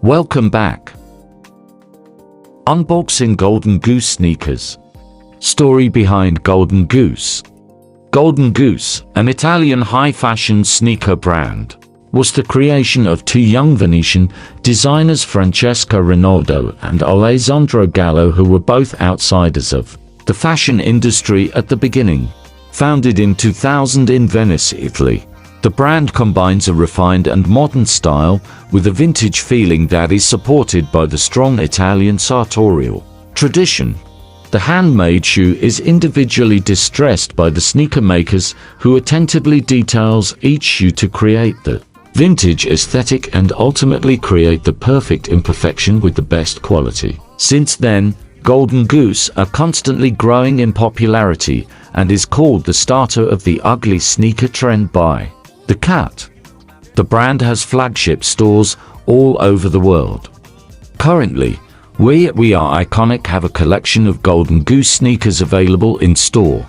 Welcome back. Unboxing Golden Goose sneakers. Story behind Golden Goose. Golden Goose, an Italian high-fashion sneaker brand, was the creation of two young Venetian designers, Francesca Rinaldo and Alessandro Gallo, who were both outsiders of the fashion industry at the beginning. Founded in 2000 in Venice, Italy, the brand combines a refined and modern style with a vintage feeling that is supported by the strong Italian sartorial tradition. The handmade shoe is individually distressed by the sneaker makers, who attentively details each shoe to create the vintage aesthetic and ultimately create the perfect imperfection with the best quality. Since then, Golden Goose are constantly growing in popularity and is called the starter of the ugly sneaker trend by the cat. The brand has flagship stores all over the world. Currently, We Are Iconic have a collection of Golden Goose sneakers available in store.